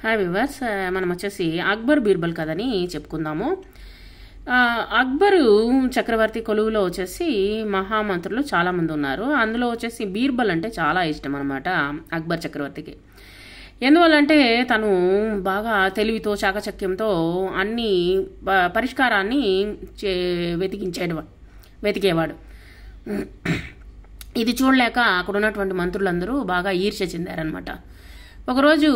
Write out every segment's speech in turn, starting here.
Hi viewers, మనం వచ్చేసి అక్బర్ బీర్బల్ కథని చెప్పుకుందాము. అక్బరు చక్రవర్తి కొలువులో వచ్చేసి మహామంత్రులు చాలామంది ఉన్నారు. అందులో వచ్చేసి బీర్బల్ అంటే చాలా ఇష్టం అనమాట అక్బర్ చక్రవర్తికి. ఎందువల్లంటే తను బాగా తెలివితో చాకచక్యంతో అన్ని పరిష్కారాన్ని వెతికేవాడు. ఇది చూడలేక అక్కడ ఉన్నటువంటి మంత్రులందరూ బాగా ఈర్ష్య చెందారనమాట. ఒకరోజు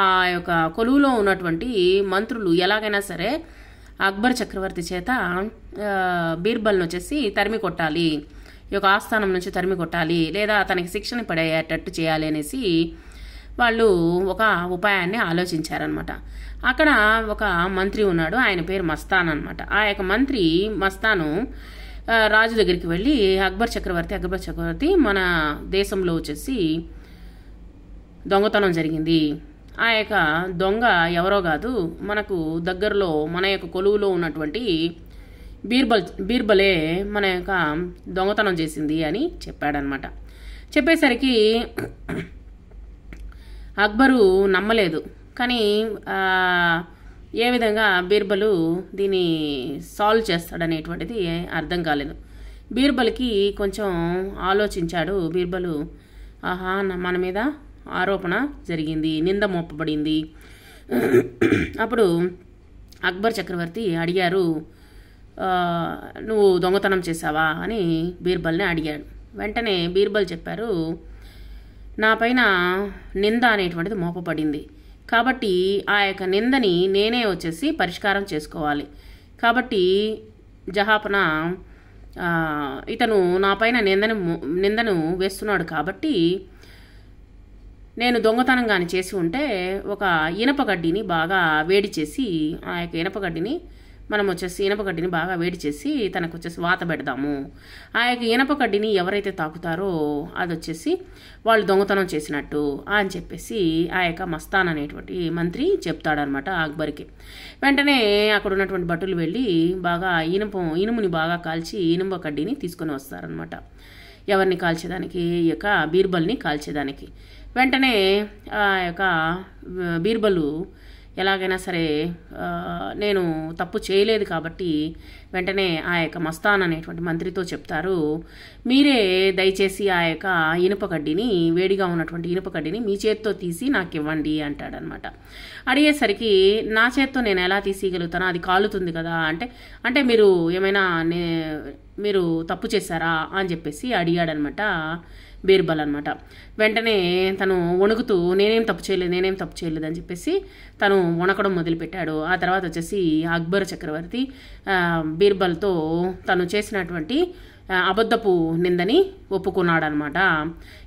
ఆ యొక్క కొలువులో ఉన్నటువంటి మంత్రులు ఎలాగైనా సరే అక్బర్ చక్రవర్తి చేత బీర్బల్ని వచ్చేసి తరిమి కొట్టాలి, ఈ యొక్క ఆస్థానం నుంచి తరిమి కొట్టాలి, లేదా అతనికి శిక్షణ పడేటట్టు చేయాలి అనేసి వాళ్ళు ఒక ఉపాయాన్ని ఆలోచించారనమాట. అక్కడ ఒక మంత్రి ఉన్నాడు, ఆయన పేరు మస్తాన్ అనమాట. ఆ యొక్క మంత్రి మస్తాను రాజు దగ్గరికి వెళ్ళి అక్బర్ చక్రవర్తి మన దేశంలో వచ్చేసి దొంగతనం జరిగింది. ఆ యొక్క దొంగ ఎవరో కాదు, మనకు దగ్గరలో మన యొక్క కొలువులో ఉన్నటువంటి బీర్బలే మన యొక్క దొంగతనం చేసింది అని చెప్పాడనమాట. చెప్పేసరికి అక్బరు నమ్మలేదు. కానీ ఏ విధంగా బీర్బలు దీన్ని సాల్వ్ చేస్తాడనేటువంటిది అర్థం కాలేదు. బీర్బల్కి కొంచెం ఆలోచించాడు. బీర్బలు, ఆహా, మన మీద ఆరోపణ జరిగింది, నింద మోపబడింది. అప్పుడు అక్బర్ చక్రవర్తి అడిగారు, నువ్వు దొంగతనం చేశావా అని బీర్బల్ని అడిగాడు. వెంటనే బీర్బల్ చెప్పారు, నా పైన నింద అనేటువంటిది మోపబడింది, కాబట్టి ఆ యొక్క నిందని నేనే వచ్చేసి పరిష్కారం చేసుకోవాలి. కాబట్టి జహాపన ఇతను నా పైన నిందను వేస్తున్నాడు, కాబట్టి నేను దొంగతనం కానీ చేసి ఉంటే ఒక ఇనపగడ్డిని బాగా వేడి చేసి, ఆ యొక్క ఇనపగడ్డిని బాగా వేడి చేసి తనకు వచ్చేసి వాత పెడదాము. ఆ యొక్క ఇనపగడ్డిని ఎవరైతే తాకుతారో అది వచ్చేసి వాళ్ళు దొంగతనం చేసినట్టు అని చెప్పేసి ఆ యొక్క మస్తాన్ అనేటువంటి మంత్రి చెప్తాడనమాట అక్బర్కి. వెంటనే అక్కడ ఉన్నటువంటి భటులు వెళ్ళి బాగా ఇనుముని బాగా కాల్చి ఇనుప కడ్డీని తీసుకొని వస్తారనమాట. ఎవరిని కాల్చేదానికి? ఈ యొక్క బీర్బల్ని కాల్చేదానికి. వెంటనే ఆ యొక్క బీర్బలు ఎలాగైనా సరే నేను తప్పు చేయలేదు కాబట్టి వెంటనే ఆ యొక్క మస్తాన్ అనేటువంటి మంత్రితో చెప్తారు, మీరే దయచేసి ఆ యొక్క ఇనుపకడ్డిని, వేడిగా ఉన్నటువంటి ఇనుపకడ్డిని మీ చేత్తో తీసి నాకు ఇవ్వండి అంటాడనమాట. అడిగేసరికి నా చేత్తో నేను ఎలా తీసేయగలుగుతానో, అది కాలుతుంది కదా అంటే మీరు తప్పు చేశారా అని చెప్పేసి అడిగాడనమాట బీర్బల్ అనమాట. వెంటనే తను వణుకుతూ నేనేం తప్పు చేయలేదు అని చెప్పేసి తను వణకడం మొదలుపెట్టాడు. ఆ తర్వాత వచ్చేసి అక్బర్ చక్రవర్తి బీర్బల్తో తను చేసినటువంటి అబద్ధపు నిందని ఒప్పుకున్నాడనమాట.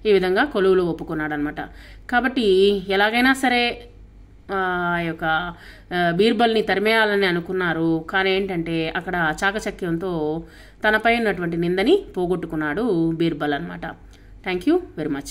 ఈ విధంగా కొలువులో ఒప్పుకున్నాడనమాట. కాబట్టి ఎలాగైనా సరే ఆ యొక్క బీర్బల్ని తరిమేయాలని అనుకున్నారు. కానీ ఏంటంటే అక్కడ చాకచక్యంతో తనపై ఉన్నటువంటి నిందని పోగొట్టుకున్నాడు బీర్బల్ అనమాట. Thank you very much.